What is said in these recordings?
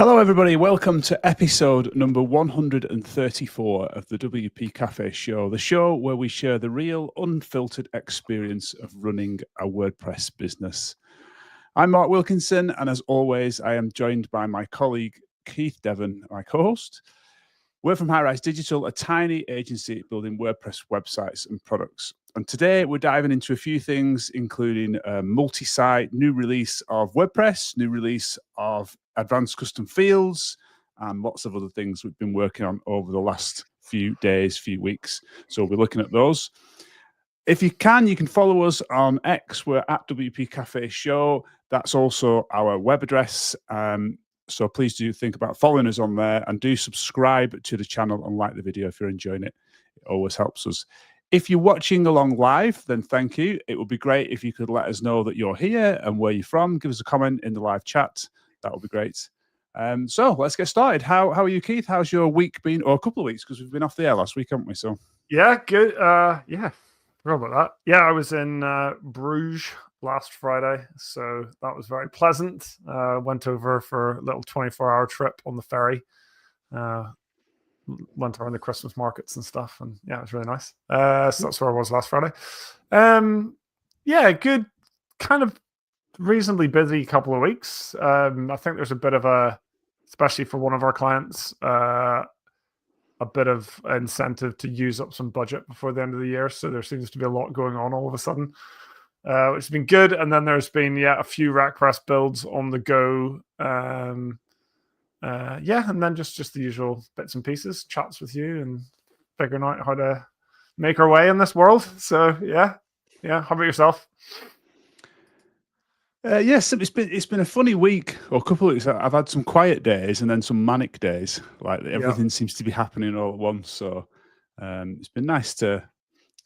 Hello, everybody. Welcome to episode number 134 of the WP Café show, the show where we share the real, unfiltered experience of running a WordPress business. I'm Mark Wilkinson, and as always, I am joined by my colleague, Keith Devon, my co-host. We're from Highrise Digital, a tiny agency building WordPress websites and products. And today we're diving into a few things, including a multi-site, new release of WordPress, new release of advanced custom fields, and lots of other things we've been working on over the last few days, few weeks. So we're looking at those. If you can follow us on X. We're at WP Cafe Show. That's also our web address. So please do think about following us on there, and do subscribe to the channel and like the video if you're enjoying it. It always helps us. If you're watching along live, then thank you. It would be great if you could let us know that you're here and where you're from. Give us a comment in the live chat. That would be great. So let's get started. How are you, Keith? How's your week been? Or a couple of weeks, because we've been off the air last week, haven't we? So yeah, good. Yeah, forgot about that. Yeah, I was in Bruges last Friday, so that was very pleasant. Went over for a little 24-hour trip on the ferry. Went around the Christmas markets and stuff, and yeah, it was really nice. So that's where I was last Friday. Yeah, good. Kind of reasonably busy couple of weeks. I think there's a bit of especially for one of our clients, a bit of incentive to use up some budget before the end of the year. So there seems to be a lot going on all of a sudden, which has been good. And then there's been, a few WordPress builds on the go. And then just the usual bits and pieces, chats with you and figuring out how to make our way in this world. So yeah. How about yourself? Yes, it's been a funny week or a couple of weeks. I've had some quiet days and then some manic days. Like everything seems to be happening all at once. So it's been nice to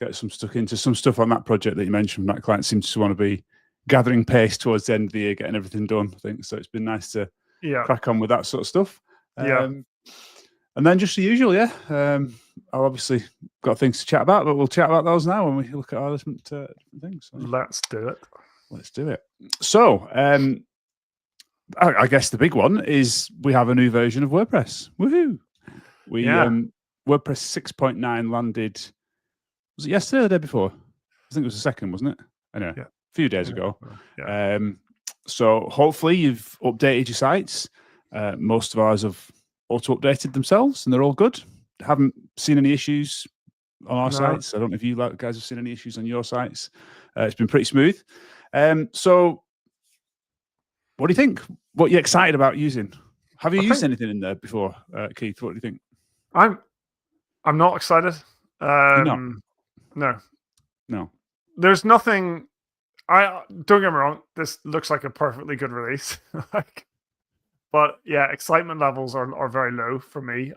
get stuck into some stuff on that project that you mentioned. That client seems to want to be gathering pace towards the end of the year, getting everything done, I think. So it's been nice to crack on with that sort of stuff. And then just the usual, I've obviously got things to chat about, but we'll chat about those now when we look at our different things. So let's do it. Let's do it. So I guess the big one is we have a new version of WordPress. Woohoo! WordPress 6.9 landed. Was it yesterday or the day before? I think it was the second, wasn't it? Anyway, a few days ago. Yeah. So hopefully you've updated your sites. Most of ours have auto-updated themselves, and they're all good. Haven't seen any issues on our sites. I don't know if you guys have seen any issues on your sites. It's been pretty smooth. So what do you think? What are you excited about using? Have you used anything in there before, Keith? What do you think? I'm not excited. No. There's nothing. Don't get me wrong. This looks like a perfectly good release. But yeah, excitement levels are very low for me.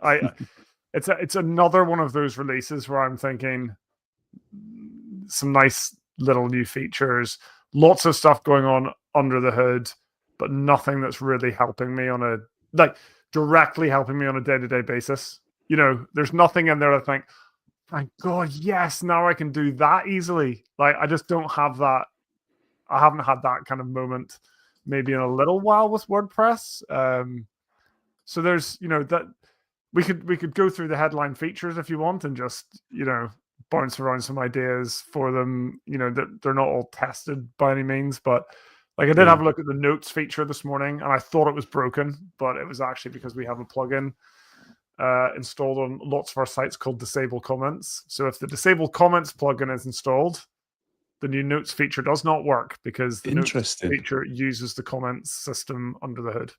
It's another one of those releases where I'm thinking some nice little new features, lots of stuff going on under the hood, but nothing that's really helping me directly helping me on a day-to-day basis. There's nothing in there I think, thank God, yes, now I can do that easily. I just don't have that. I haven't had that kind of moment maybe in a little while with WordPress. So there's, that we could go through the headline features if you want and just, bounce around some ideas for them. That they're not all tested by any means, but I did have a look at the notes feature this morning, and I thought it was broken, but it was actually because we have a plugin installed on lots of our sites called Disable Comments. So if the Disable Comments plugin is installed, the new notes feature does not work because the notes feature uses the comments system under the hood.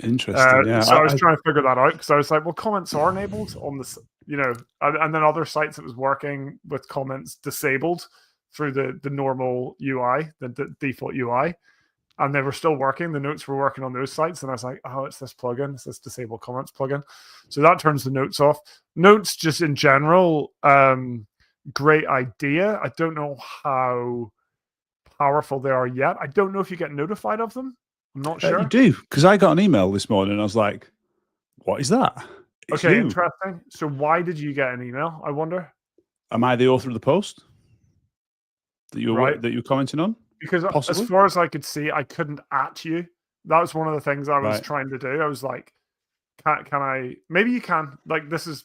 Interesting. So I was trying to figure that out because I was like, well, comments are enabled on this, and then other sites it was working with comments disabled through the normal UI, the default UI, and they were still working. The notes were working on those sites, and I was like, oh, it's this plugin, it's this Disable Comments plugin. So that turns the notes off. Notes just in general, great idea. I don't know how powerful they are yet. I don't know if you get notified of them. I'm not sure. You do, because I got an email this morning and I was like, what is that? It's okay, interesting. So why did you get an email, I wonder? Am I the author of the post that you were commenting on? Because possibly? As far as I could see, I couldn't at you That was one of the things I was Right. trying to do. I was like, can I? Maybe you can. Like, this is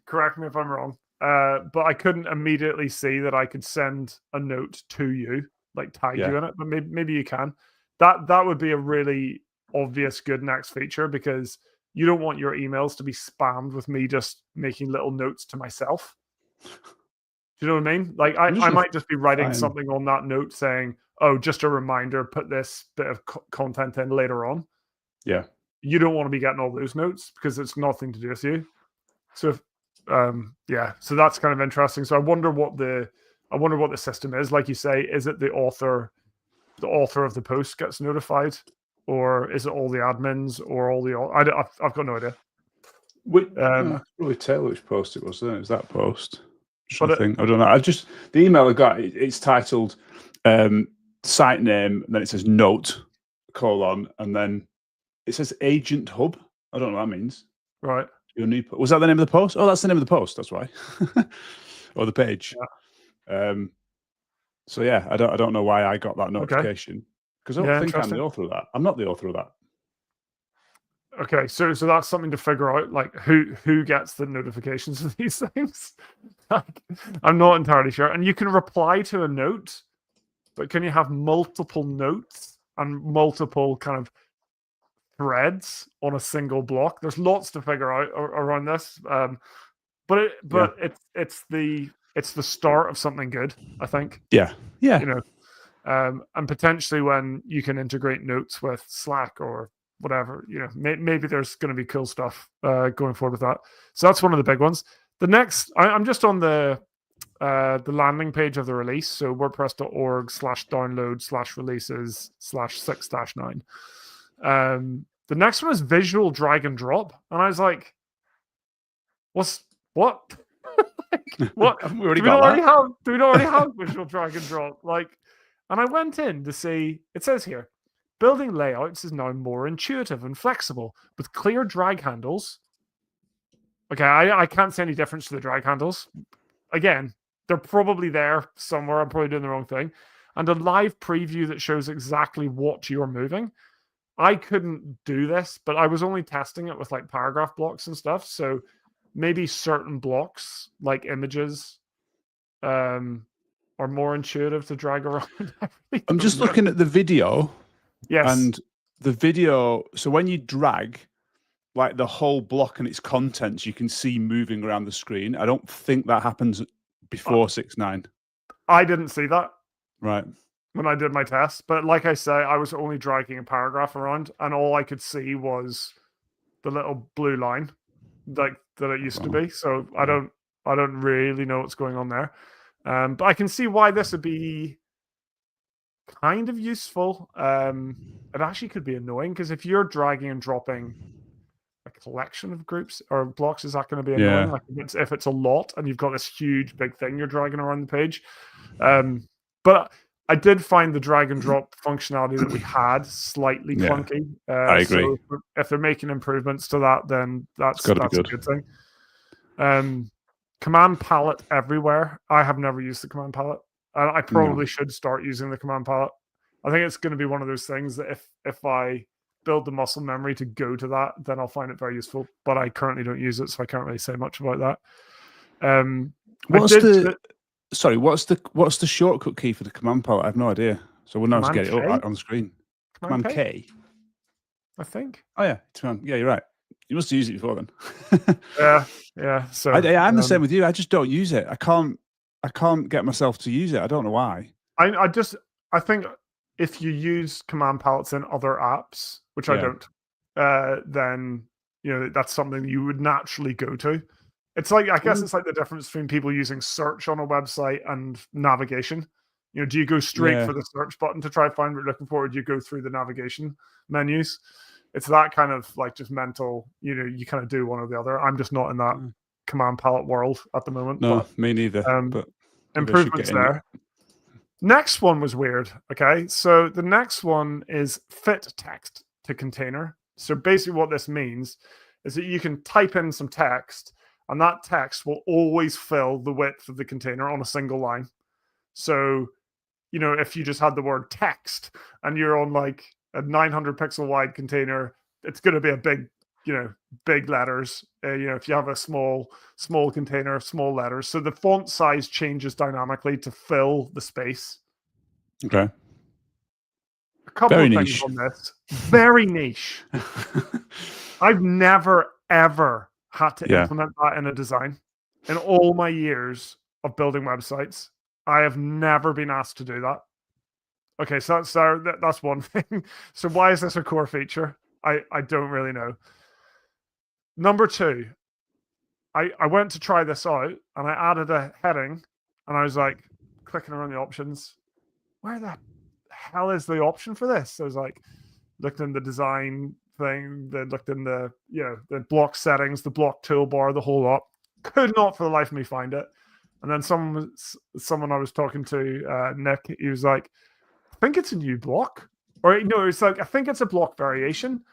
correct me if I'm wrong. But I couldn't immediately see that I could send a note to you, like tag Yeah. you in it. But maybe you can. That would be a really obvious good next feature, because you don't want your emails to be spammed with me just making little notes to myself. Do you know what I mean? Like, I might just be writing find- something on that note saying, "Oh, just a reminder, put this bit of content in later on." Yeah. You don't want to be getting all those notes because it's nothing to do with you. So, yeah, so that's kind of interesting. So I wonder what the system is. Like you say, is it the author of the post gets notified, or is it all the admins, or all the? I've got no idea. I can't really tell which post it was. Then it was that post. But I don't know. The email I got. It's titled site name, and then it says note : and then it says agent hub. I don't know what that means. right. Was that the name of the post? Oh, that's the name of the post. That's why. Or the page. Yeah. So yeah, I don't know why I got that notification, because I don't think I'm the author of that. I'm not the author of that. Okay, so that's something to figure out, like who gets the notifications of these things. Like, I'm not entirely sure. And you can reply to a note, but can you have multiple notes and multiple kind of threads on a single block? There's lots to figure out around this, but it's the start of something good, I think. Yeah. You know, and potentially when you can integrate notes with Slack or whatever, you know, maybe there's going to be cool stuff going forward with that. So that's one of the big ones. The next, I'm just on the landing page of the release. So wordpress.org/download/releases/6-9. The next one is visual drag and drop. And I was like, what? Like, what? Do we not already have visual drag and drop? Like, and I went in to see, it says here, building layouts is now more intuitive and flexible with clear drag handles. Okay, I can't see any difference to the drag handles. Again, they're probably there somewhere. I'm probably doing the wrong thing. And a live preview that shows exactly what you're moving. I couldn't do this, but I was only testing it with like paragraph blocks and stuff. So maybe certain blocks, like images, are more intuitive to drag around. I'm just looking at the video. Yes. And the video, so when you drag, like the whole block and its contents, you can see moving around the screen. I don't think that happens before 6.9. I didn't see that. Right. When I did my test, but like I say, I was only dragging a paragraph around, and all I could see was the little blue line, like that it used to be. So I don't really know what's going on there, but I can see why this would be kind of useful. It actually could be annoying, because if you're dragging and dropping a collection of groups or blocks, is that going to be annoying? Like if it's a lot and you've got this huge big thing you're dragging around the page. But I did find the drag and drop functionality that we had slightly clunky. I agree. So if they're making improvements to that, then that's a good thing. Command palette everywhere. I have never used the command palette. I probably should start using the command palette. I think it's going to be one of those things that if I build the muscle memory to go to that, then I'll find it very useful. But I currently don't use it, so I can't really say much about that. What's the shortcut key for the command palette? I have no idea. So we'll know how to get it up on the screen. Command K. I think. Oh yeah, you're right. You must have used it before then. yeah. So I'm the same with you. I just don't use it. I can't get myself to use it. I don't know why. I think if you use command palettes in other apps, which I don't, then you know that's something you would naturally go to. It's like, I guess it's like the difference between people using search on a website and navigation. You know, do you go straight for the search button to try and find what you're looking for, or do you go through the navigation menus? It's that kind of like just mental, you know, you kind of do one or the other. I'm just not in that command palette world at the moment. No, but, me neither. But improvements there. Next one was weird. Okay, so the next one is fit text to container. So basically what this means is that you can type in some text, and that text will always fill the width of the container on a single line. So, you know, if you just had the word text and you're on like a 900 pixel wide container, it's going to be a big, big letters. If you have a small container, small letters. So the font size changes dynamically to fill the space. Okay. A couple Very of niche. things on this. Very niche. I've never, ever had to implement that in a design. In all my years of building websites, I have never been asked to do that. Okay, so that's one thing. So why is this a core feature? I don't really know. Number two, I went to try this out and I added a heading and I was like clicking around the options. Where the hell is the option for this? So I was like, looked in the design thing, then looked in the the block settings, the block toolbar, the whole lot. Could not for the life of me find it. And then someone I was talking to, Nick, he was like, I think it's a new block. Or no, it's like, I think it's a block variation.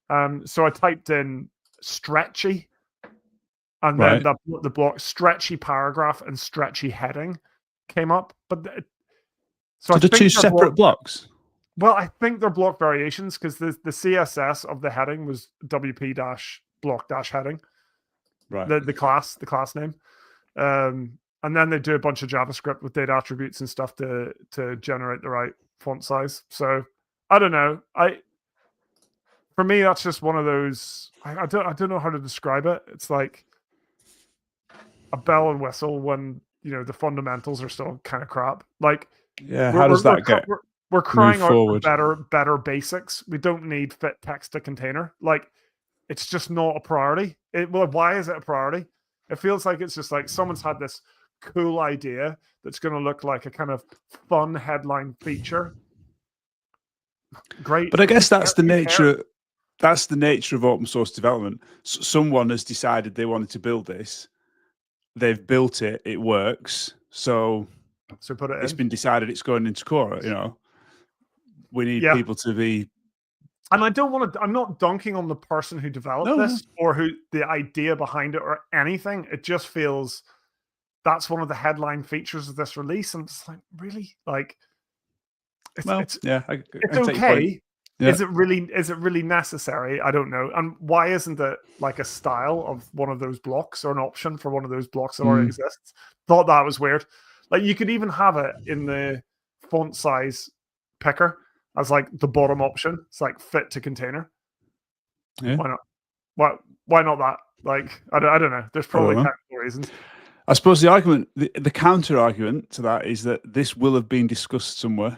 So I typed in stretchy, and then the block stretchy paragraph and stretchy heading came up. But so the two separate blocks. Well, I think they're block variations because the CSS of the heading was WP-block-heading. Right. The class name. And then they do a bunch of JavaScript with data attributes and stuff to generate the right font size. So I don't know. For me, that's just one of those. I don't know how to describe it. It's like a bell and whistle when the fundamentals are still kind of crap. Like, how does that get? We're crying out forward for better basics. We don't need fit text to container. Like, it's just not a priority. Why is it a priority? It feels like it's just like someone's had this cool idea that's going to look like a kind of fun headline feature. Great. But I guess that's the nature. That's the nature of open source development. Someone has decided they wanted to build this. They've built it. It works. So put it. It's been decided it's going into core. We need people to be. And I don't want to. I'm not dunking on the person who developed this or who the idea behind it or anything. It just feels that's one of the headline features of this release, and it's like, really, like, it's okay. Yeah. Is it really necessary? I don't know. And why isn't it like a style of one of those blocks or an option for one of those blocks that already exists? Thought that was weird. Like, you could even have it in the font size picker as like the bottom option. It's like fit to container. Yeah. Why not? Why not that? Like, I don't know. There's probably technical reasons. I suppose the argument, the counter argument to that is that this will have been discussed somewhere,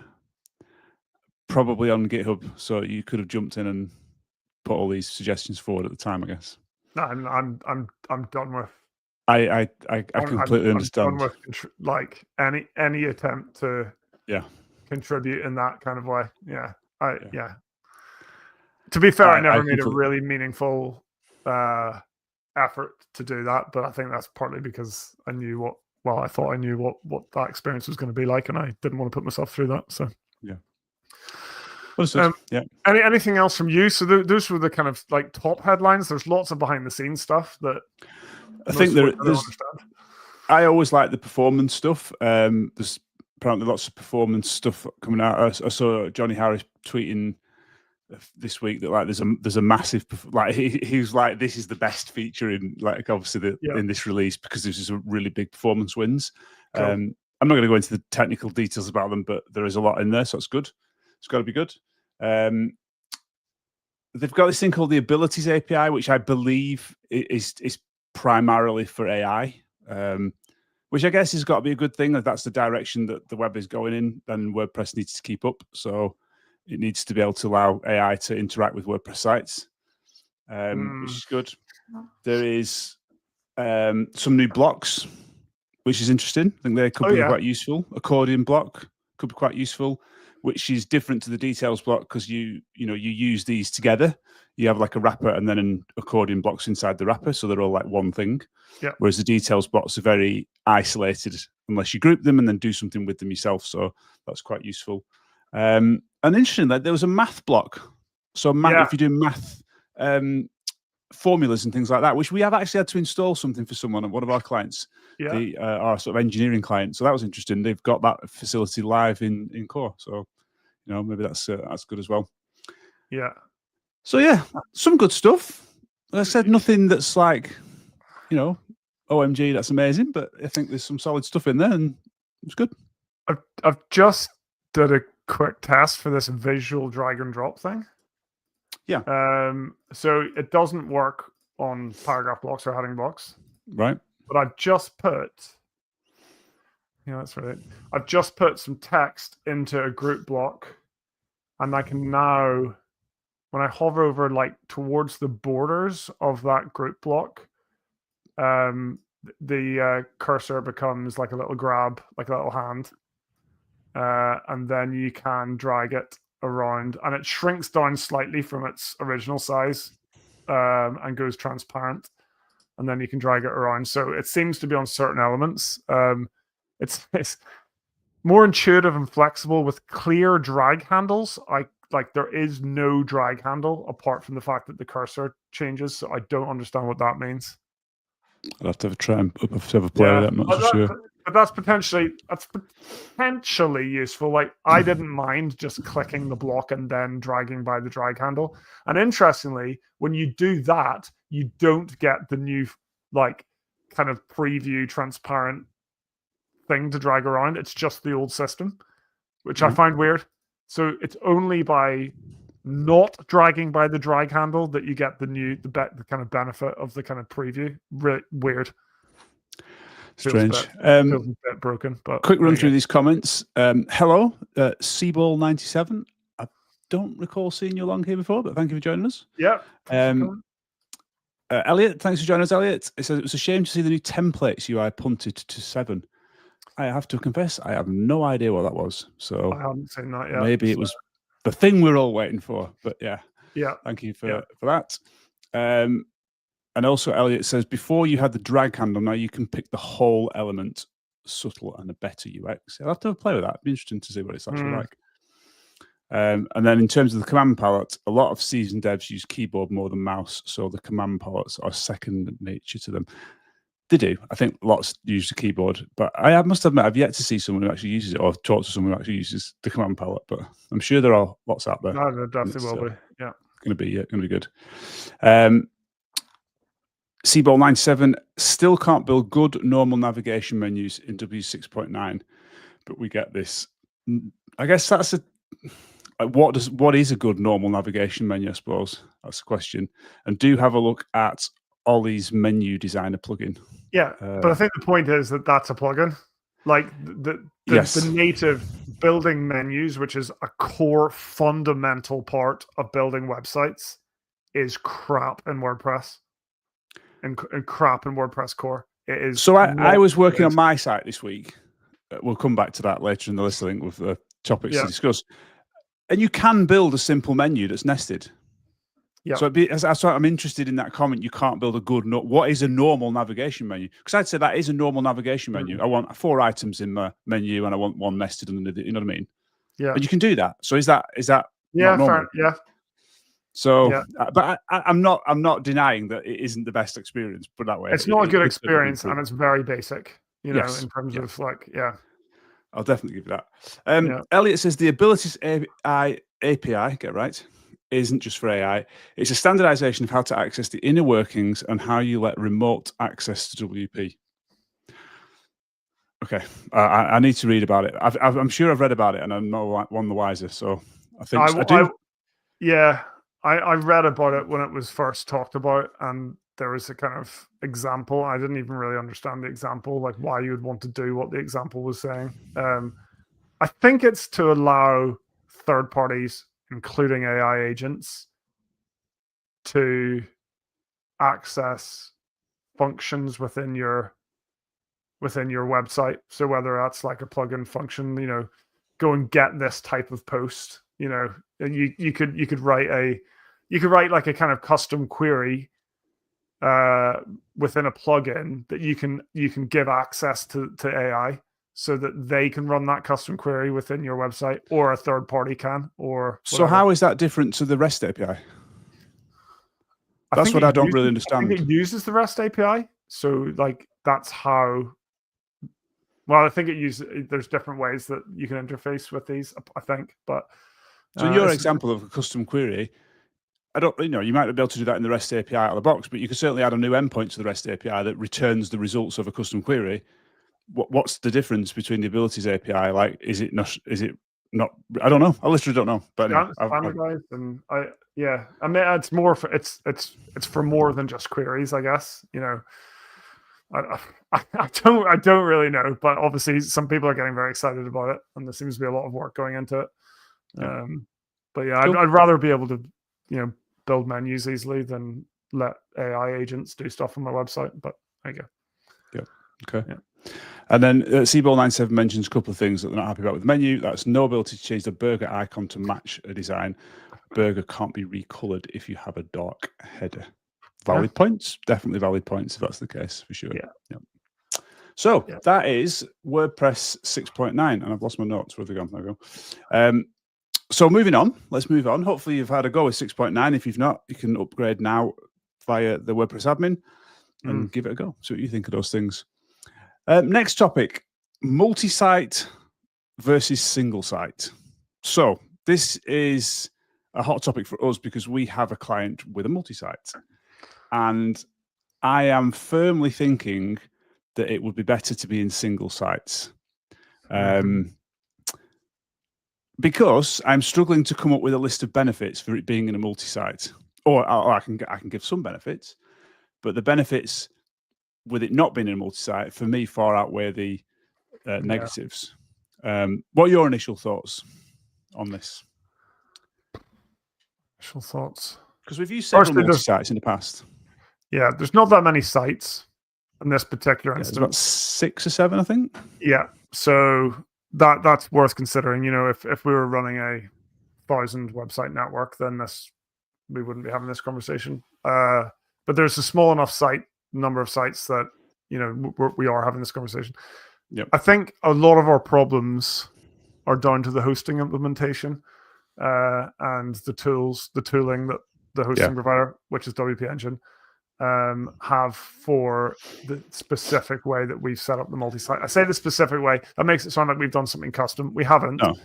probably on GitHub. So you could have jumped in and put all these suggestions forward at the time, I guess. No, I'm done with. I completely understand. I'm done with like any attempt to contribute in that kind of way. Yeah. To be fair, I never made a really meaningful effort to do that, but I think that's partly because I knew I thought I knew what that experience was going to be like, and I didn't want to put myself through that. So anything else from you? So those were the kind of like top headlines. There's lots of behind the scenes stuff that I think there's. I always like the performance stuff. There's apparently lots of performance stuff coming out. I saw Johnny Harris tweeting this week that like there's a massive, like he was like, this is the best feature in like obviously in this release because this is a really big performance wins. Cool. I'm not going to go into the technical details about them, but there is a lot in there, so it's good. It's got to be good. They've got this thing called the Abilities API, which I believe is primarily for AI, which I guess has got to be a good thing. If that's the direction that the web is going in, then WordPress needs to keep up. So it needs to be able to allow AI to interact with WordPress sites, which is good. There is some new blocks, which is interesting. I think they could be quite useful. Accordion block could be quite useful, which is different to the details block because you use these together. You have like a wrapper and then an accordion blocks inside the wrapper, so they're all like one thing. Yeah. Whereas the details blocks are very isolated unless you group them and then do something with them yourself. So that's quite useful. And interesting that there was a math block. So if you do math formulas and things like that, which we have actually had to install something for someone, one of our clients, our sort of engineering client. So that was interesting. They've got that facility live in core. So maybe that's good as well. Yeah. So yeah, some good stuff. Like I said, nothing that's like, OMG, that's amazing. But I think there's some solid stuff in there, and it's good. I've just did a quick test for this visual drag and drop thing. Yeah. So it doesn't work on paragraph blocks or heading blocks. Right. But I've just put, that's right. I've just put some text into a group block, and I can now, when I hover over like towards the borders of that group block, the cursor becomes like a little grab, like a little hand, and then you can drag it around, and it shrinks down slightly from its original size, and goes transparent. And then you can drag it around. So it seems to be on certain elements. It's more intuitive and flexible with clear drag handles. There is no drag handle apart from the fact that the cursor changes. So I don't understand what that means. I'll have to have a try and have a play with that. I'm not so sure. But that's potentially useful. Like, I didn't mind just clicking the block and then dragging by the drag handle. And interestingly, when you do that, you don't get the new like kind of preview transparent thing to drag around. It's just the old system, which I find weird. So it's only by not dragging by the drag handle that you get the kind of benefit of the kind of preview. Really weird. Strange. Feels a bit broken. But quick run through these comments. Hello, Seaball97. I don't recall seeing you along here before, but thank you for joining us. Yeah. Elliot, thanks for joining us, Elliot. It says it was a shame to see the new templates UI punted to 7. I have to confess, I have no idea what that was. So I haven't seen that yet. Maybe it was the thing we're all waiting for. But yeah, thank you for that. And also, Elliot says, before you had the drag handle, now you can pick the whole element, subtle and a better UX. I'll have to play with that. It'd be interesting to see what it's actually like. And then in terms of the command palette, a lot of seasoned devs use keyboard more than mouse, so the command palettes are second nature to them. They do. I think lots use the keyboard, but I must admit, I've yet to see someone who actually uses it or talk to someone who actually uses the command palette, but I'm sure there are lots out there. No, there definitely will be. Yeah. Going to be good. Seaball97 still can't build good normal navigation menus in W6.9, but we get this. I guess that's what is a good normal navigation menu, I suppose. That's the question. And do have a look at Ollie's menu designer plugin. Yeah, but I think the point is that that's a plugin. Like the native building menus, which is a core fundamental part of building websites, is crap in WordPress. And crap in WordPress core. It is. So I was working on my site this week. We'll come back to that later in the list link with the topics to discuss. And you can build a simple menu that's nested. Yeah. So that's why I'm interested in that comment. You can't build a good. What is a normal navigation menu? Because I'd say that is a normal navigation menu. I want 4 items in my menu, and I want one nested underneath it. You know what I mean? Yeah. And you can do that. So is that not normal? Fair, yeah. So, but I'm not denying that it isn't the best experience. Put that way, it's not a good experience, and it's very basic. In terms of I'll definitely give you that. Elliot says the Abilities API, get right, isn't just for AI. It's a standardization of how to access the inner workings and how you let remote access to WP. Okay, I need to read about it. I'm sure I've read about it, and I'm not one the wiser. So I think I do. I read about it when it was first talked about, and there was a kind of example. I didn't even really understand the example, like why you would want to do what the example was saying. I think it's to allow third parties, including AI agents, to access functions within your website. So whether that's like a plugin function, go and get this type of post, and you could write like a kind of custom query within a plugin that you can give access to AI so that they can run that custom query within your website, or a third party can, or whatever. So how is that different to the REST API? That's what I don't really understand. I think it uses the REST API. So like that's how. Well, I think there's different ways that you can interface with these, I think, but So in your example of a custom query, I don't, you might not be able to do that in the REST API out of the box, but you can certainly add a new endpoint to the REST API that returns the results of a custom query. What's the difference between the abilities API? Like, is it not? I don't know. I literally don't know. But anyway, standardized, and I mean, it's more for it's for more than just queries, I guess. I don't really know, but obviously some people are getting very excited about it, and there seems to be a lot of work going into it. Yeah. But yeah, cool. I'd rather be able to build menus easily than let AI agents do stuff on my website. But there you go. Yeah. Okay. Yeah. And then Seaball97 mentions a couple of things that they're not happy about with the menu. That's no ability to change the burger icon to match a design. Burger can't be recolored if you have a dark header. Valid points, definitely valid points if that's the case, for sure. Yeah. So that is WordPress 6.9, and I've lost my notes. Where have they gone? There we go. So moving on, let's move on. Hopefully you've had a go with 6.9. If you've not, you can upgrade now via the WordPress admin and give it a go. See what you think of those things. Next topic, multi-site versus single site. So this is a hot topic for us because we have a client with a multi-site. And I am firmly thinking that it would be better to be in single sites. Because I'm struggling to come up with a list of benefits for it being in a multi-site. Or I can give some benefits, but the benefits with it not being in a multi-site, for me, far outweigh the negatives. What are your initial thoughts on this? Initial thoughts? Because we've used several multi-sites in the past. Yeah, there's not that many sites in this particular instance. There's about 6 or 7, I think. Yeah, so that's worth considering. If we were running a 1,000 website network, then we wouldn't be having this conversation. But there's a small enough number of sites that we are having this conversation. Yep. I think a lot of our problems are down to the hosting implementation and the tooling that the hosting provider, which is WP Engine, have for the specific way that we've set up the multi-site. I say the specific way, that makes it sound like we've done something custom. We haven't. No.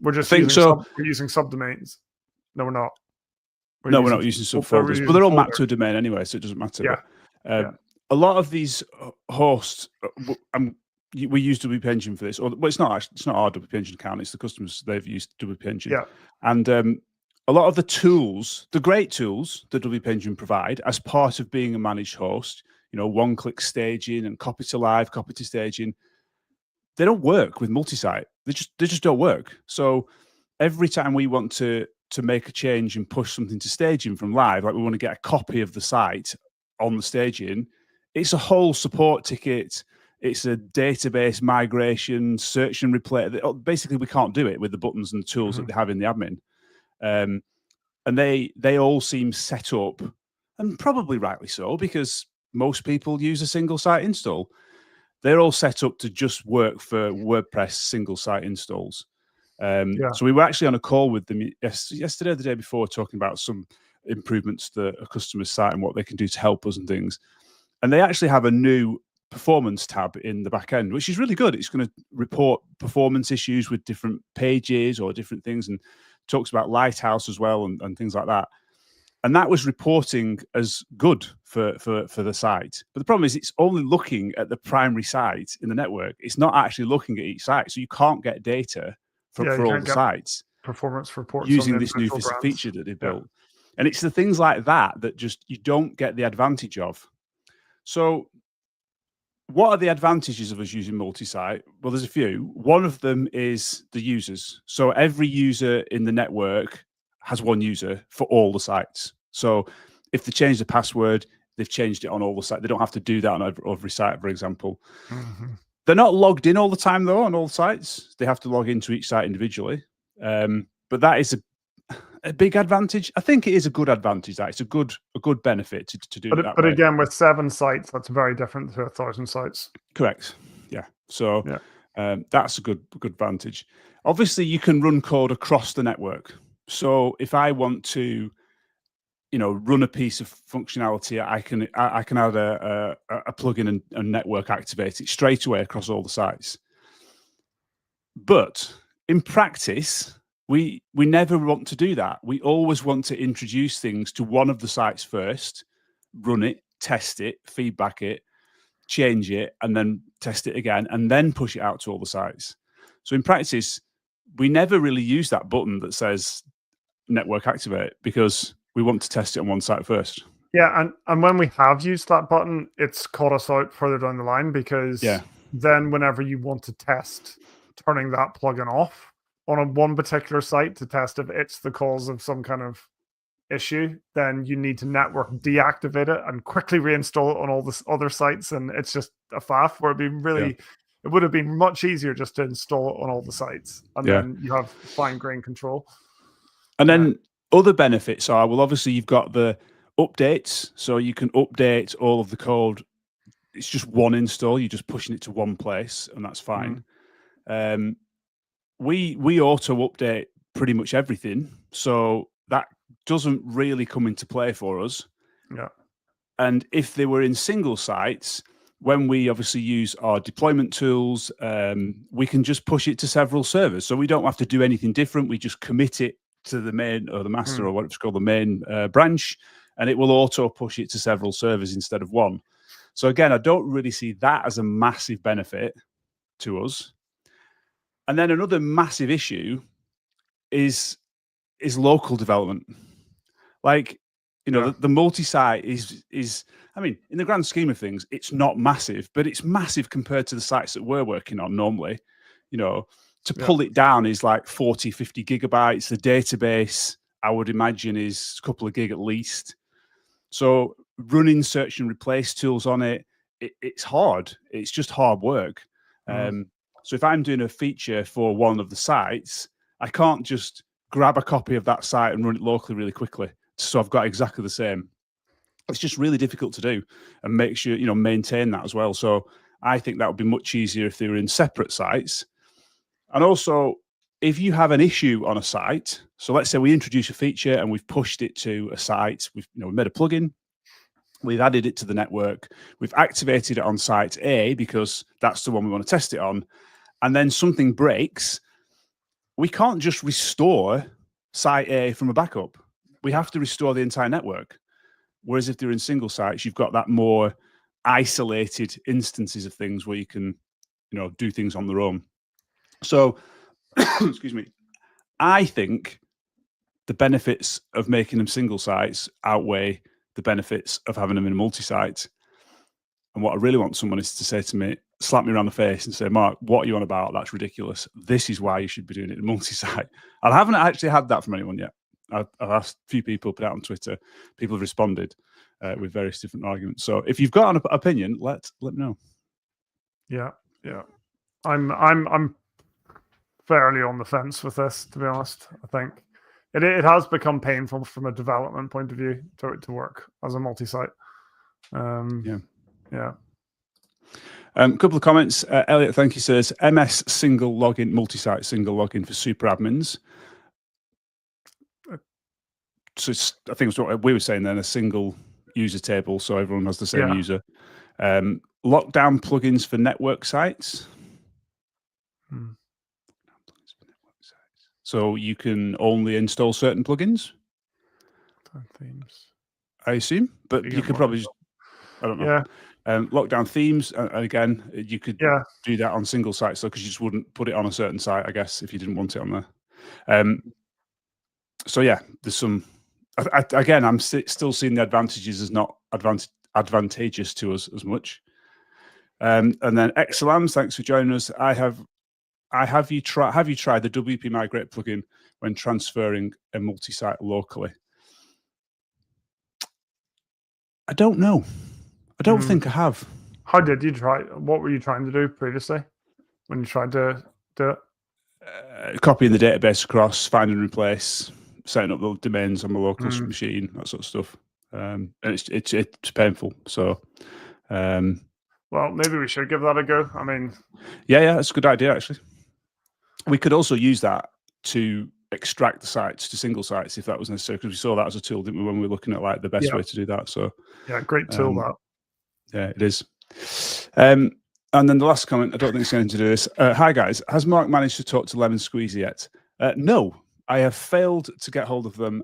We're just using subdomains. No, we're not. We're not using subfolders, but they're all mapped to a domain anyway, so it doesn't matter. Yeah. But, a lot of these hosts, we use WP Engine for this. Well, it's not our WP Engine account. It's the customers, they've used WP Engine. Yeah. And a lot of the tools, the great tools that WP Engine provide as part of being a managed host, one-click staging and copy to live, copy to staging, they don't work with multi-site. They just don't work. So every time we want to make a change and push something to staging from live, like we want to get a copy of the site on the staging, it's a whole support ticket. It's a database migration, search and replay. Basically, we can't do it with the buttons and the tools that they have in the admin. And they all seem set up, and probably rightly so, because most people use a single site install. They're all set up to just work for WordPress single site installs. So we were actually on a call with them yesterday or the day before, talking about some improvements to a customer's site and what they can do to help us and things. And they actually have a new performance tab in the back end, which is really good. It's going to report performance issues with different pages or different things, and talks about Lighthouse as well and things like that. And that was reporting as good for the site. But the problem is it's only looking at the primary site in the network. It's not actually looking at each site. So you can't get data for all the sites. Performance reports using this new feature that they built. And it's the things like that just you don't get the advantage of. So what are the advantages of us using multi-site? Well, there's a few. One of them is the users. So every user in the network has one user for all the sites. So if they change the password, they've changed it on all the sites. They don't have to do that on every site, for example. They're not logged in all the time, though, on all sites. They have to log into each site individually. But that is a big advantage. I think it is a good advantage. That it's a good benefit to do that. But again, with 7 sites, that's very different to 1,000 sites. Correct. Yeah. So that's a good advantage. Obviously, you can run code across the network. So if I want to, run a piece of functionality, I can add a plugin and network activate it straight away across all the sites. But in practice, we never want to do that. We always want to introduce things to one of the sites first, run it, test it, feedback it, change it, and then test it again, and then push it out to all the sites. So in practice, we never really use that button that says network activate because we want to test it on one site first. Yeah, and when we have used that button, it's caught us out further down the line because then whenever you want to test turning that plugin off on one particular site to test if it's the cause of some kind of issue, then you need to network deactivate it and quickly reinstall it on all the other sites, and it's just a faff. Where it would have been much easier just to install it on all the sites, and then you have fine-grained control. And then other benefits are, well, obviously you've got the updates, so you can update all of the code. It's just one install. You're just pushing it to one place, and that's fine. We auto update pretty much everything, so that doesn't really come into play for us. Yeah. And if they were in single sites, when we obviously use our deployment tools, we can just push it to several servers. So we don't have to do anything different. We just commit it to the main or the master or what it's called, the main branch, and it will auto push it to several servers instead of one. So again, I don't really see that as a massive benefit to us. And then another massive issue is local development. Like, you know, the multi-site is, I mean, in the grand scheme of things, it's not massive, but it's massive compared to the sites that we're working on normally. You know, to pull it down is like 40, 50 gigabytes. The database, I would imagine, is a couple of gig at least. So running search and replace tools on it's hard. It's just hard work. So if I'm doing a feature for one of the sites, I can't just grab a copy of that site and run it locally really quickly. So I've got exactly the same. It's just really difficult to do and make sure, you know, maintain that as well. So I think that would be much easier if they were in separate sites. And also, if you have an issue on a site, so let's say we introduce a feature and we've pushed it to a site, we've made a plugin, we've added it to the network, we've activated it on site A because that's the one we want to test it on, and then something breaks, we can't just restore site A from a backup. We have to restore the entire network. Whereas if they're in single sites, you've got that more isolated instances of things where you can, you know, do things on their own. So, excuse me, I think the benefits of making them single sites outweigh the benefits of having them in a multi-site. And what I really want someone is to say to me, slap me around the face and say, Mark, what are you on about? That's ridiculous. This is why you should be doing it in multi-site. I haven't actually had that from anyone yet. I've asked a few people, put it out on Twitter. People have responded with various different arguments. So if you've got an opinion, let me know. Yeah. I'm fairly on the fence with this, to be honest. I think it has become painful from a development point of view to work as a multi-site. A couple of comments. Elliot, thank you, says MS single login, multi-site single login for super admins. So I think it's what we were saying then, a single user table, so everyone has the same user. Lockdown plugins for network sites. So you can only install certain plugins. Themes, I assume, but you could probably just, I don't know. Lockdown themes, and again, you could do that on single sites, so because you just wouldn't put it on a certain site, I guess, if you didn't want it on there. So yeah, there's some. Again, I'm still seeing the advantages as not advantageous to us as much. And then Excelams, thanks for joining us. Have you tried the WP Migrate plugin when transferring a multi-site locally? I don't know. I don't think I have. How did you try? What were you trying to do previously when you tried to do it? Copying the database across, find and replace, setting up the domains on my local machine, that sort of stuff. And it's painful. So, well, maybe we should give that a go. I mean, yeah, that's a good idea actually. We could also use that to extract the sites to single sites if that was necessary, because we saw that as a tool, didn't we, when we were looking at like the best way to do that. So yeah, great tool that. Yeah, it is. And then the last comment, I don't think it's going to do this. Hi guys, has Mark managed to talk to Lemon Squeezy yet? No, I have failed to get hold of them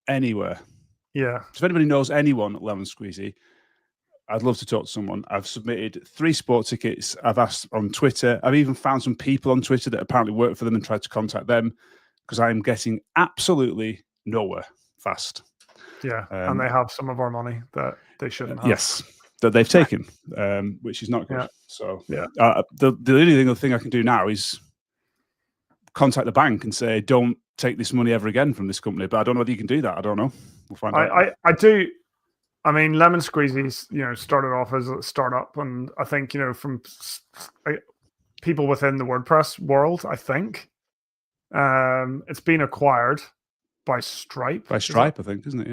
anywhere. Yeah. So if anybody knows anyone at Lemon Squeezy, I'd love to talk to someone. I've submitted 3 sport tickets. I've asked on Twitter. I've even found some people on Twitter that apparently work for them and tried to contact them, because I am getting absolutely nowhere fast. Yeah. And they have some of our money that they shouldn't have. Yes, that they've taken, which is not good. Yeah. So Yeah. the only thing I can do now is contact the bank and say, don't take this money ever again from this company. But I don't know whether you can do that. I don't know. We'll find out. I do. I mean, Lemon Squeezy's, started off as a startup, and I think, from people within the WordPress world, I think it's been acquired by Stripe. By Stripe, I think, isn't it?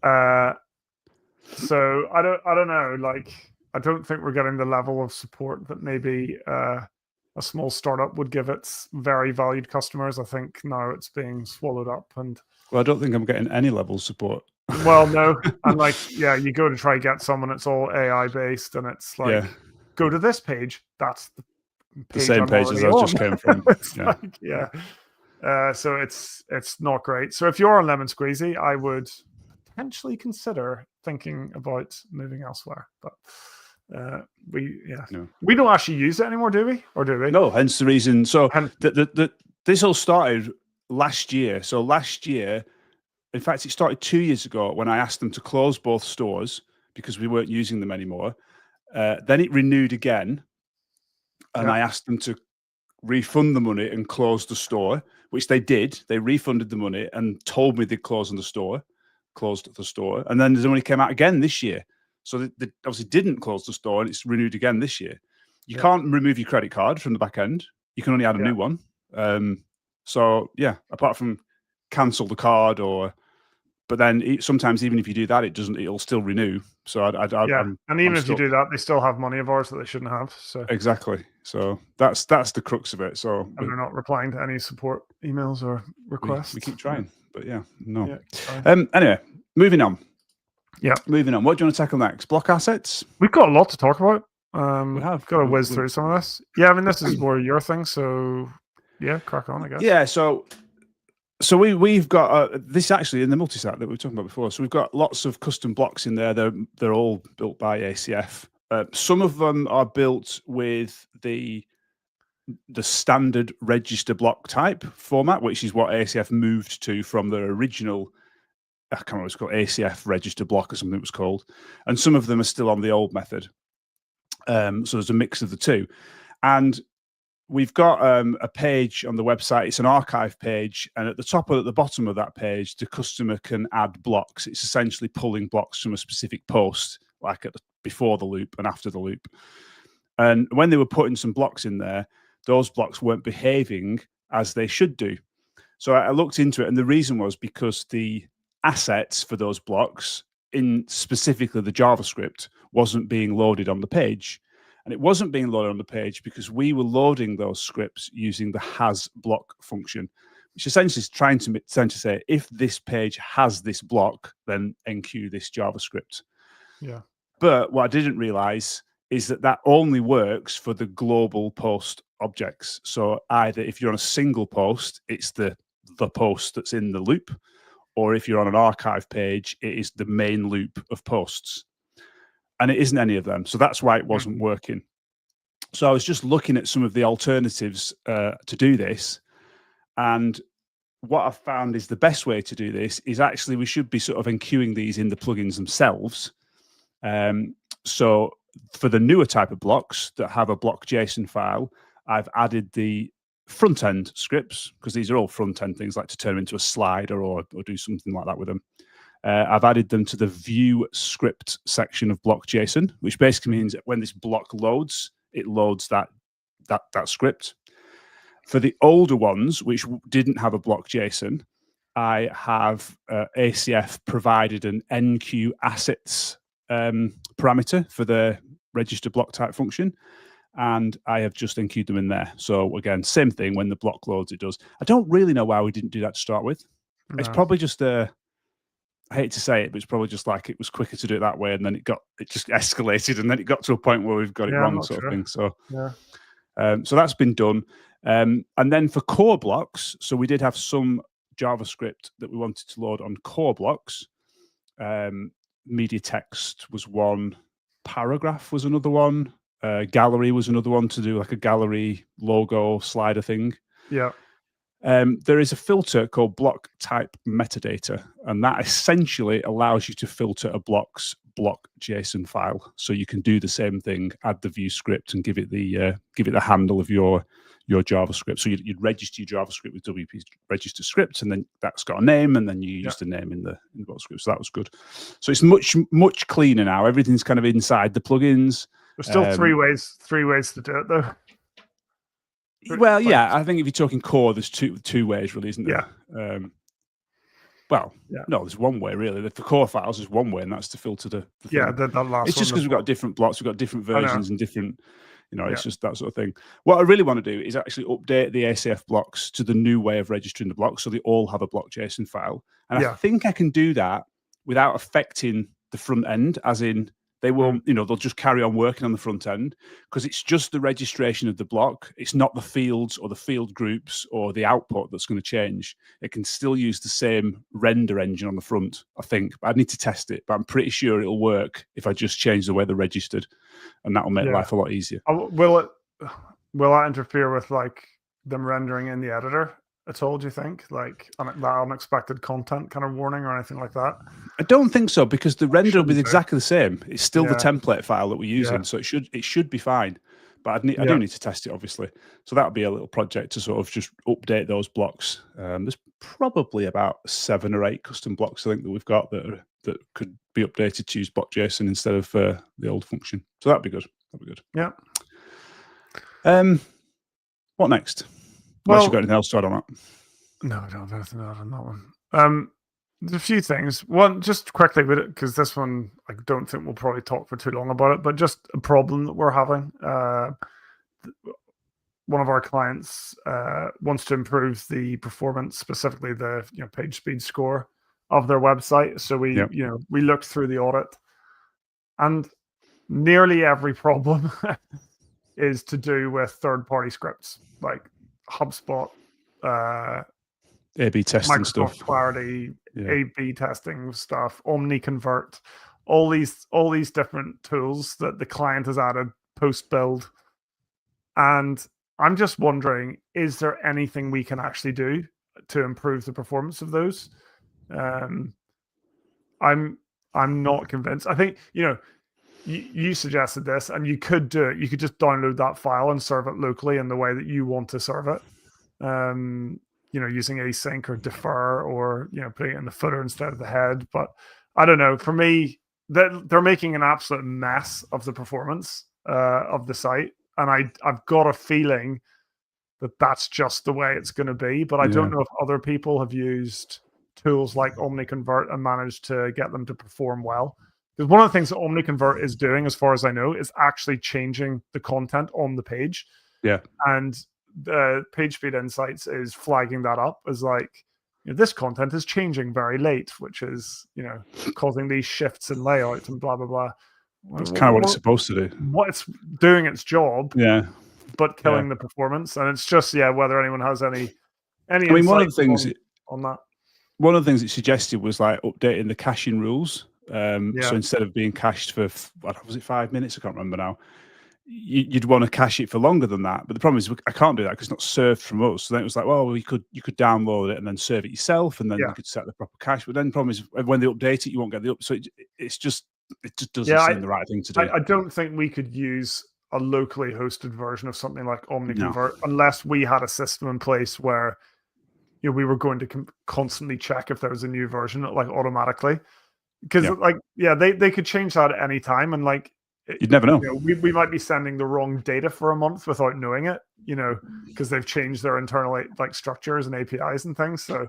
Yeah. So I don't know. Like, I don't think we're getting the level of support that maybe a small startup would give its very valued customers. I think now it's being swallowed up. And well, I don't think I'm getting any level of support. Well, no. And you go to try to get someone, it's all AI based, and it's like, go to this page. That's the same page as I just came from. So it's not great. So if you're on Lemon Squeezy, I would potentially consider thinking about moving elsewhere. But we don't actually use it anymore, do we? Or do we? No, hence the reason. So this all started last year. So last year, in fact, it started 2 years ago when I asked them to close both stores because we weren't using them anymore. Then it renewed again, and I asked them to refund the money and close the store, which they did. They refunded the money and told me they'd closed the store. And then the money came out again this year. So they obviously didn't close the store, and it's renewed again this year. You can't remove your credit card from the back end. You can only add a new one. So yeah, apart from cancel the card, but then sometimes even if you do that, it'll still renew. So and even if you do that, they still have money of ours that they shouldn't have. So exactly. So that's the crux of it. So and they're not replying to any support emails or requests. We keep trying, but no. Anyway, moving on. Yeah, moving on. What do you want to tackle next? Block assets. We've got a lot to talk about. We have got to whiz through some of this. Yeah, I mean, this is more your thing, so yeah, crack on, I guess. Yeah, so we've got this actually in the multisite that we were talking about before. So we've got lots of custom blocks in there. They're all built by ACF. Some of them are built with the standard register block type format, which is what ACF moved to from their original. I can't remember what it's called, ACF register block or something it was called. And some of them are still on the old method. So there's a mix of the two. And we've got a page on the website. It's an archive page. And at the bottom of that page, the customer can add blocks. It's essentially pulling blocks from a specific post, like before the loop and after the loop. And when they were putting some blocks in there, those blocks weren't behaving as they should do. So I looked into it. And the reason was because the assets for those blocks, in specifically the JavaScript, wasn't being loaded on the page. And it wasn't being loaded on the page because we were loading those scripts using the has block function, which essentially is trying to say, if this page has this block, then enqueue this JavaScript. Yeah. But what I didn't realize is that only works for the global post objects. So either if you're on a single post, it's the post that's in the loop, or if you're on an archive page, it is the main loop of posts. And it isn't any of them. So that's why it wasn't working. So I was just looking at some of the alternatives to do this. And what I've found is the best way to do this is actually we should be sort of enqueuing these in the plugins themselves. So for the newer type of blocks that have a block JSON file, I've added the front end scripts, because these are all front end things, like to turn them into a slider or do something like that with them. I've added them to the view script section of block JSON, which basically means that when this block loads, it loads that script. For the older ones, which didn't have a block JSON, I have ACF provided an enqueue assets parameter for the register block type function. And I have just enqueued them in there. So again, same thing. When the block loads, it does. I don't really know why we didn't do that to start with. No. It's probably just I hate to say it, but it's probably just like it was quicker to do it that way, and then it just escalated, and then it got to a point where we've got it wrong, sort of thing. So so that's been done. And then for core blocks, so we did have some JavaScript that we wanted to load on core blocks. Media text was one, paragraph was another one, gallery was another one to do like a gallery logo slider thing. Yeah. There is a filter called block type metadata, and that essentially allows you to filter a block's block JSON file. So you can do the same thing, add the view script, and give it the handle of your JavaScript. So you'd register your JavaScript with WP register script, and then that's got a name, and then you use the name in the block script. So that was good. So it's much cleaner now. Everything's kind of inside the plugins. There's still three ways to do it though. Well, yeah, I think if you're talking core, there's two ways really, isn't there? Yeah. No, there's one way really. For core files, there's one way, and that's to filter the thing. Yeah, that last. It's just because we've got different blocks, we've got different versions and different, it's Yeah. just that sort of thing. What I really want to do is actually update the ACF blocks to the new way of registering the blocks, so they all have a block JSON file. And I think I can do that without affecting the front end, as in they will, they'll just carry on working on the front end, because it's just the registration of the block. It's not the fields or the field groups or the output that's going to change. It can still use the same render engine on the front, I think. But I need to test it, but I'm pretty sure it'll work if I just change the way they're registered, and that'll make life a lot easier. Will that interfere with like them rendering in the editor at all, do you think? Like that unexpected content kind of warning or anything like that? I don't think so, because the render will be exactly the same. It's still the template file that we're using, so it should be fine. But I do need to test it, obviously. So that'll be a little project to sort of just update those blocks. There's probably about 7 or 8 custom blocks, I think, that we've got that could be updated to use block.json instead of the old function. So that'd be good. Yeah. What next? Unless you've got anything else to add on that. No, I don't have anything to add on that one. There's a few things. One, just quickly with it, because this one, I don't think we'll probably talk for too long about it, but just a problem that we're having. One of our clients wants to improve the performance, specifically the page speed score of their website. So we looked through the audit, and nearly every problem is to do with third-party scripts like HubSpot, A/B testing Microsoft stuff, Clarity, A/B testing stuff, OmniConvert, all these different tools that the client has added post-build. And I'm just wondering, is there anything we can actually do to improve the performance of those? I'm not convinced. I think you suggested this, and you could do it. You could just download that file and serve it locally in the way that you want to serve it. Using async or defer, or putting it in the footer instead of the head. But I don't know. For me, they're making an absolute mess of the performance of the site, and I've got a feeling that that's just the way it's going to be. But I don't know if other people have used tools like OmniConvert and managed to get them to perform well. Because one of the things that OmniConvert is doing, as far as I know, is actually changing the content on the page. Yeah. And the PageSpeed Insights is flagging that up as like, this content is changing very late, which is, causing these shifts in layout and blah, blah, blah. That's kind of what it's supposed to do. What it's doing its job, but killing Yeah. the performance. And it's just, whether anyone has any I mean, one of the things on that. One of the things it suggested was like updating the caching rules. So instead of being cached for, was it 5 minutes? I can't remember now. You'd want to cache it for longer than that. But the problem is I can't do that because it's not served from us. So then it was like, well, you could download it and then serve it yourself, and then you could set the proper cache. But then the problem is when they update it, you won't get the up. So it just doesn't seem the right thing to do. I don't think we could use a locally hosted version of something like OmniConvert unless we had a system in place where we were going to constantly check if there was a new version, like automatically. Because they could change that at any time, and like you'd never know. We might be sending the wrong data for a month without knowing it, because they've changed their internal like structures and APIs and things. So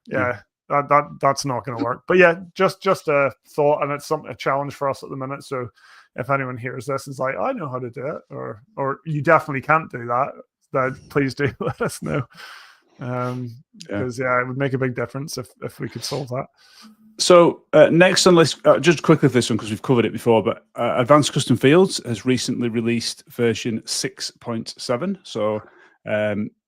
that's not going to work. But just a thought, and it's a challenge for us at the minute. So if anyone hears this and is like, I know how to do it, or you definitely can't do that, then please do let us know. Because it would make a big difference if we could solve that. So next on the list, just quickly for this one because we've covered it before, but Advanced Custom Fields has recently released version 6.7. So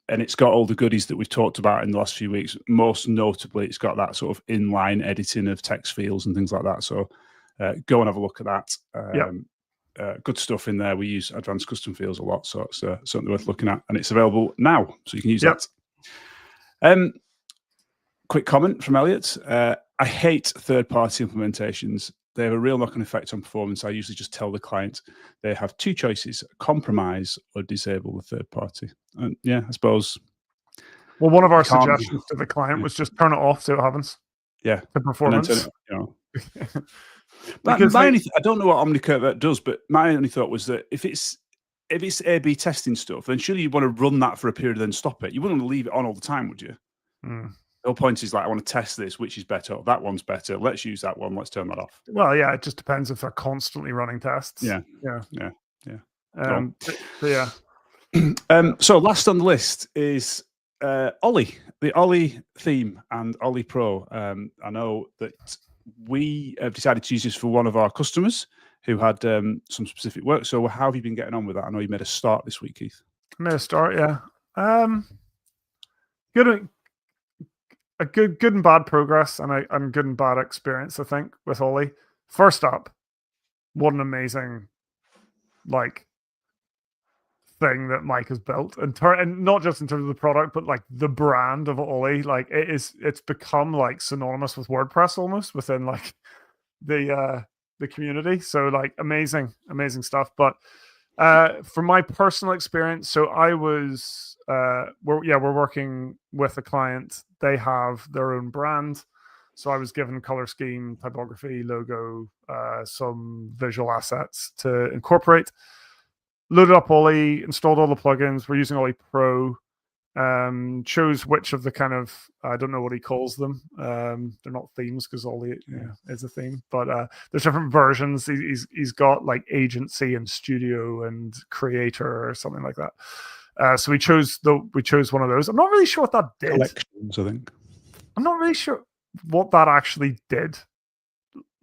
and it's got all the goodies that we've talked about in the last few weeks. Most notably, it's got that sort of inline editing of text fields and things like that. So go and have a look at that. Good stuff in there. We use advanced custom fields a lot, so it's something worth looking at, and it's available now, so you can use that. Quick comment from Elliot. I hate third-party implementations. They have a real knock-on effect on performance. I usually just tell the client they have two choices: compromise or disable the third party. And yeah, I suppose. Well, one of our suggestions to the client was just turn it off, see what happens. Yeah, the performance. Because I don't know what OmniCurve does, but my only thought was that if it's A/B testing stuff, then surely you want to run that for a period and then stop it. You wouldn't want to leave it on all the time, would you? The whole point is like, I want to test this, which is better. That one's better. Let's use that one. Let's turn that off. Well, yeah, it just depends if they're constantly running tests. Yeah. So last on the list is Ollie, the Ollie theme and Ollie Pro. I know that we have decided to use this for one of our customers who had some specific work. So how have you been getting on with that? I know you made a start this week, Keith. I made a start, yeah. Good and bad progress, and good and bad experience, I think, with Ollie. First up, what an amazing thing that Mike has built, and not just in terms of the product, but like the brand of Ollie. Like it's become like synonymous with WordPress almost within like the community. So like amazing stuff. But from my personal experience, so I was we're working with a client. They have their own brand. So I was given color scheme, typography, logo, some visual assets to incorporate. Loaded up Ollie, installed all the plugins. We're using Ollie Pro. Chose which of the kind of, I don't know what he calls them. They're not themes because Ollie is a theme, but there's different versions. He's got like agency and studio and creator or something like that. So we chose one of those. I'm not really sure what that did. Collections, I think. I'm not really sure what that actually did.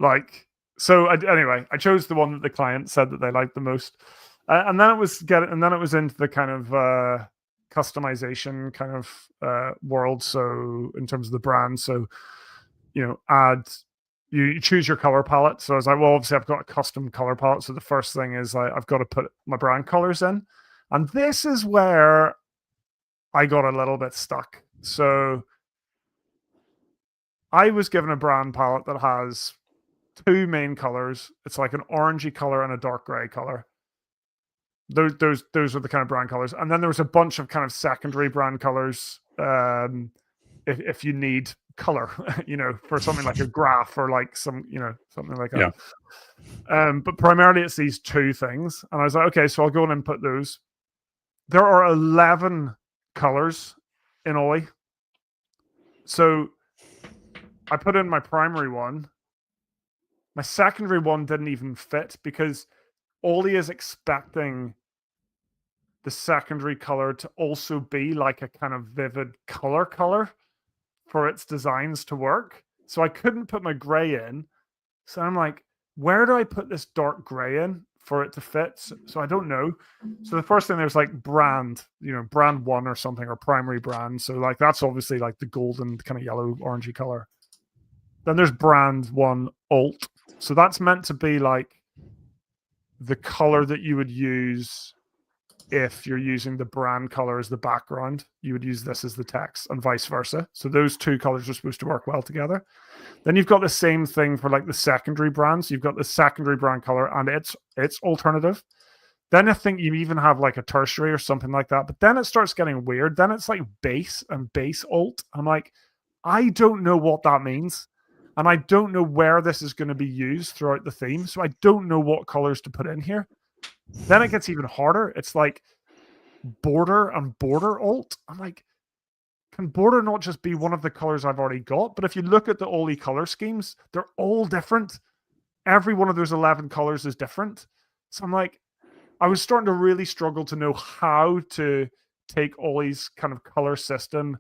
Anyway, I chose the one that the client said that they liked the most. And then it was into the kind of customization kind of world. So in terms of the brand, so you choose your color palette. So I was like, well, obviously I've got a custom color palette. So the first thing is I've got to put my brand colors in, and this is where I got a little bit stuck. So I was given a brand palette that has two main colors. It's like an orangey color and a dark gray color. Those are the kind of brand colors, and then there was a bunch of kind of secondary brand colors. If you need color, for something like a graph or like something like that. Yeah. But primarily it's these two things, and I was like, okay, so I'll go and input those. There are 11 colors in Ollie, so I put in my primary one. My secondary one didn't even fit because Ollie is expecting the secondary color to also be like a kind of vivid color for its designs to work. So I couldn't put my gray in. So I'm like, where do I put this dark gray in for it to fit? So I don't know. So the first thing, there's like brand, brand one or something, or primary brand. So like that's obviously like the golden kind of yellow orangey color. Then there's brand one alt. So that's meant to be like the color that you would use if you're using the brand color as the background. You would use this as the text, and vice versa. So those two colors are supposed to work well together. Then you've got the same thing for like the secondary brands. You've got the secondary brand color and its alternative. Then I think you even have like a tertiary or something like that. But then it starts getting weird. Then it's like base and base alt. I'm like, I don't know what that means. And I don't know where this is going to be used throughout the theme. So I don't know what colors to put in here. Then it gets even harder. It's like border and border alt. I'm like, can border not just be one of the colors I've already got? But if you look at the Ollie color schemes, they're all different. Every one of those 11 colors is different. So I'm like, I was starting to really struggle to know how to take Ollie's kind of color system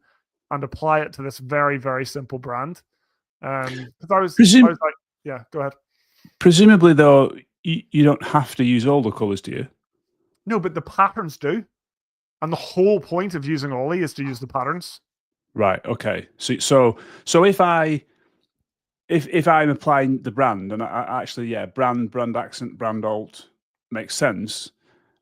and apply it to this very, very simple brand. Because I was like, yeah, go ahead. Presumably, though, you don't have to use all the colors, do you? No, but the patterns do. And the whole point of using Ollie is to use the patterns. Right. Okay. So if I'm applying the brand, and I actually, yeah, brand accent, brand alt makes sense.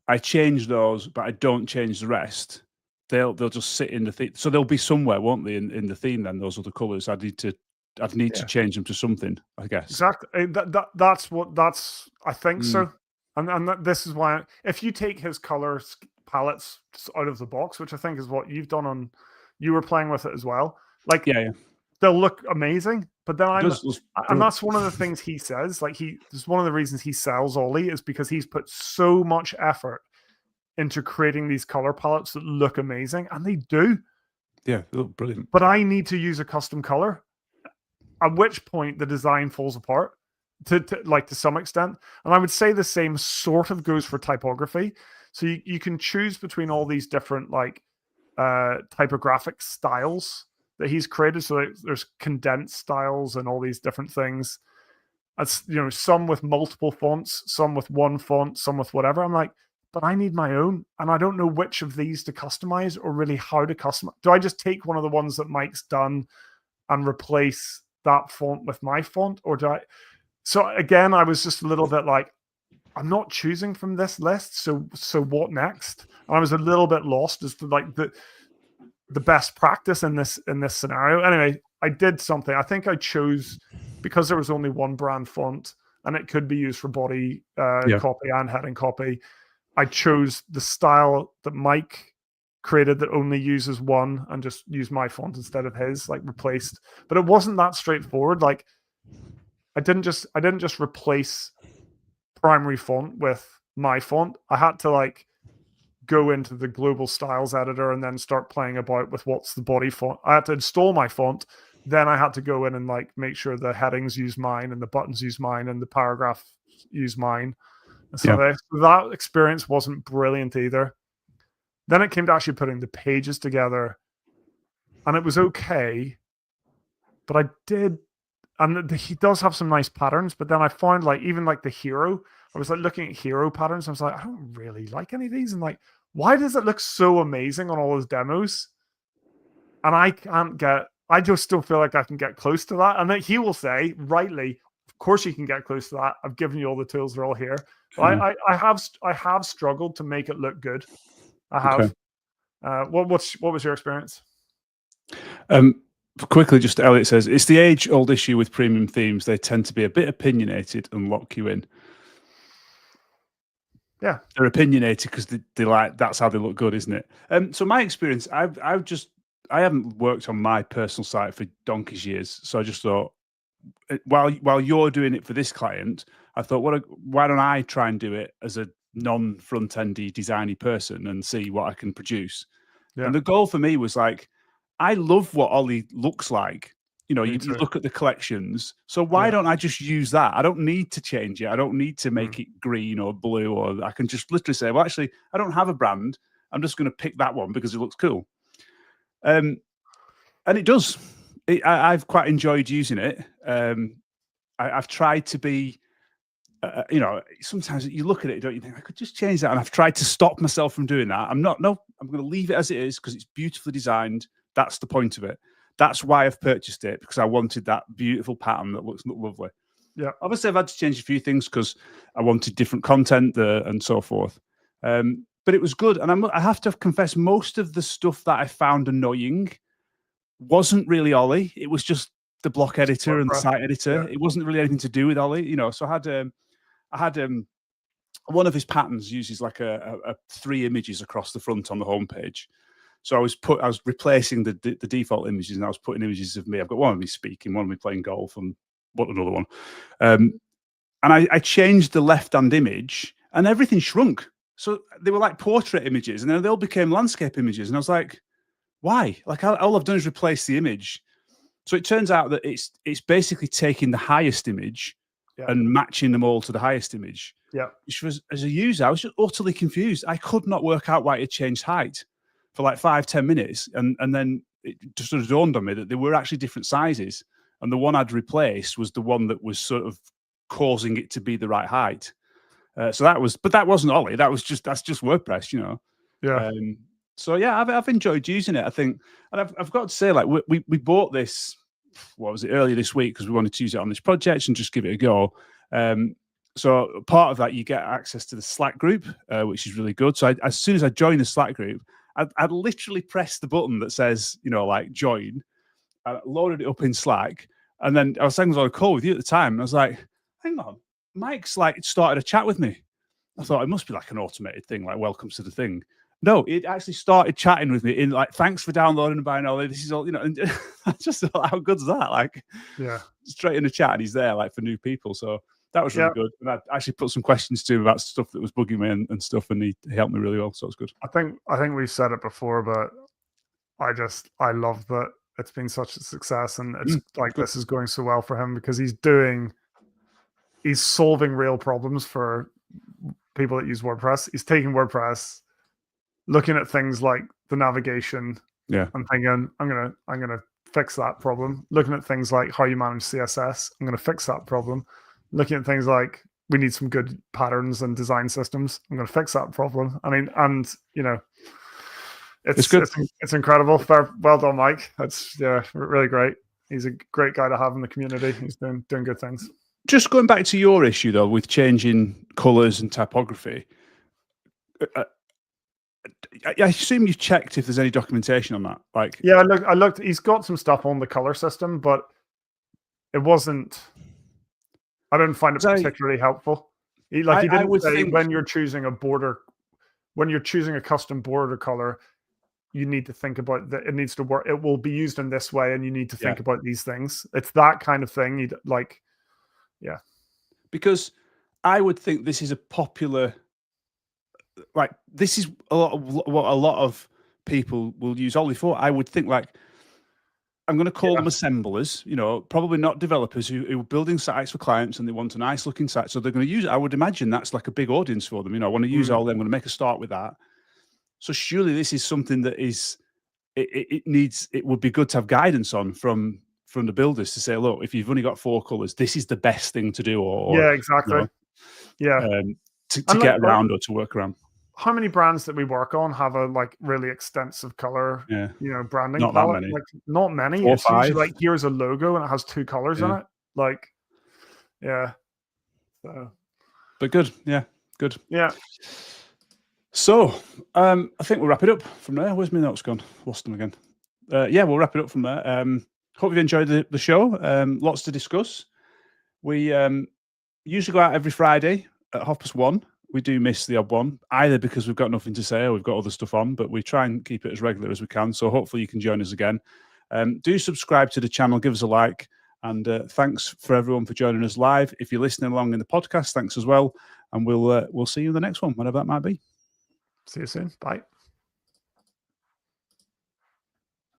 I change those, but I don't change the rest. They'll just sit in the theme. So they'll be somewhere, won't they, in the theme then, those other colours. I'd need to change them to something, I guess. Exactly. That's I think so. And this is why, if you take his color palettes out of the box, which I think is what you've done on, you were playing with it as well. Like, Yeah. they'll look amazing, but then And that's one of the things he says. Like, this one of the reasons he sells Ollie is because he's put so much effort into creating these color palettes that look amazing, and they do. Yeah, they look brilliant. But I need to use a custom color, at which point the design falls apart to some extent. And I would say the same sort of goes for typography. So you can choose between all these different typographic styles that he's created. So there's condensed styles and all these different things. That's, some with multiple fonts, some with one font, some with whatever. I'm like, but I need my own, and I don't know which of these to customize or really how to customize. Do I just take one of the ones that Mike's done and replace that font with my font, or do I? So again, I was just a little bit like, I'm not choosing from this list. So what next? And I was a little bit lost as to the best practice in this scenario. Anyway, I did something. I think I chose, because there was only one brand font and it could be used for body copy and heading copy. I chose the style that Mike created that only uses one, and just use my font instead of his, like replaced. But it wasn't that straightforward. Like, I didn't just replace primary font with my font. I had to go into the global styles editor and then start playing about with what's the body font. I had to install my font. Then I had to go in and make sure the headings use mine and the buttons use mine and the paragraph use mine. So that experience wasn't brilliant either. Then it came to actually putting the pages together, and it was okay, but I did, and he does have some nice patterns, but then I found even the hero, I was looking at hero patterns, and I was like, I don't really like any of these, and why does it look so amazing on all his demos? And I just don't feel like I can get close to that. And then he will say, rightly, of course you can get close to that. I've given you all the tools, they're all here. But I have struggled to make it look good. I have. Okay. What was your experience? Quickly, just Elliot says, it's the age-old issue with premium themes. They tend to be a bit opinionated and lock you in. Yeah, they're opinionated because they that's how they look good, isn't it? So my experience, I haven't worked on my personal site for donkey's years, so I just thought, while you're doing it for this client, I thought, why don't I try and do it as a non-front-endy designy person and see what I can produce? Yeah. And the goal for me was I love what Ollie looks like. You look at the collections. So why don't I just use that? I don't need to change it. I don't need to make it green or blue, or I can just literally say, well, actually, I don't have a brand. I'm just going to pick that one because it looks cool. And it does. I've quite enjoyed using it. I've tried to be, sometimes you look at it, don't you think, I could just change that? And I've tried to stop myself from doing that. I'm going to leave it as it is because it's beautifully designed. That's the point of it. That's why I've purchased it, because I wanted that beautiful pattern that looks lovely. Yeah. Obviously, I've had to change a few things because I wanted different content and so forth. But it was good. And I have to confess, most of the stuff that I found annoying wasn't really Ollie. It was just the block editor and the site editor. Yeah. It wasn't really anything to do with Ollie, So I had one of his patterns uses a 3 images across the front on the homepage. So I was replacing the default images, and I was putting images of me. I've got one of me speaking, one of me playing golf, and another one. And I changed the left-hand image, and everything shrunk. So they were like portrait images, and then they all became landscape images. And I was like, why? All I've done is replace the image. So it turns out that it's basically taking the highest image and matching them all to the highest image. Yeah. Which was, as a user, I was just utterly confused. I could not work out why it changed height for 5-10 minutes. And then it just sort of dawned on me that they were actually different sizes. And the one I'd replaced was the one that was sort of causing it to be the right height. But that wasn't Ollie. That's just WordPress, Yeah. So yeah, I've enjoyed using it. I think, and I've got to say, like we bought this, what was it, earlier this week, because we wanted to use it on this project and just give it a go. So part of that, you get access to the Slack group, which is really good. So as soon as I joined the Slack group, I'd literally pressed the button that says, like join. I loaded it up in Slack, and then I was on a call with you at the time. And I was like, hang on, Mike's like started a chat with me. I thought it must be like an automated thing, like welcome to the thing. No, it actually started chatting with me in like, thanks for downloading and buying all this. This is all, and I just thought, how good is that? Like, yeah, straight in the chat, and he's there like for new people. So that was really good. And I actually put some questions to him about stuff that was bugging me and stuff, and he helped me really well. So it's good. I think we've said it before, but I love that it's been such a success, and it's this is going so well for him because he's solving real problems for people that use WordPress. He's taking WordPress, looking at things like the navigation, and thinking, I'm gonna fix that problem. Looking at things like how you manage CSS, I'm gonna fix that problem. Looking at things like we need some good patterns and design systems, I'm gonna fix that problem. I mean, and it's good. It's incredible. Well done, Mike. That's really great. He's a great guy to have in the community. He's doing good things. Just going back to your issue though, with changing colors and typography, I assume you've checked if there's any documentation on that. Like, yeah, I looked. He's got some stuff on the color system, but it wasn't. I didn't find it particularly helpful. He didn't say when you're choosing a border, when you're choosing a custom border color, you need to think about that. It needs to work. It will be used in this way, and you need to think about these things. It's that kind of thing. Because I would think this is a popular. Like, this is what a lot of people will use Ollie for. I would think, like, I'm going to call them assemblers, probably not developers who are building sites for clients and they want a nice looking site. So they're going to use it. I would imagine that's like a big audience for them. I want to use all them. I'm going to make a start with that. So surely this is something that is, it would be good to have guidance on from the builders to say, look, if you've only got 4 colors, this is the best thing to do. Or exactly. To get around or to work around. How many brands that we work on have a really extensive color, branding not palette? That many. Not many. 4 or it's 5. usually here's a logo and it has 2 colors in it. So. But good, good. Yeah. So I think we'll wrap it up from there. Where's my notes gone? Lost them again. We'll wrap it up from there. Hope you've enjoyed the show. Lots to discuss. We usually go out every Friday at 1:30. We do miss the odd one, either because we've got nothing to say or we've got other stuff on, but we try and keep it as regular as we can. So hopefully you can join us again. Do subscribe to the channel, give us a like, and thanks for everyone for joining us live. If you're listening along in the podcast, thanks as well. And we'll see you in the next one, whenever that might be. See you soon. Bye.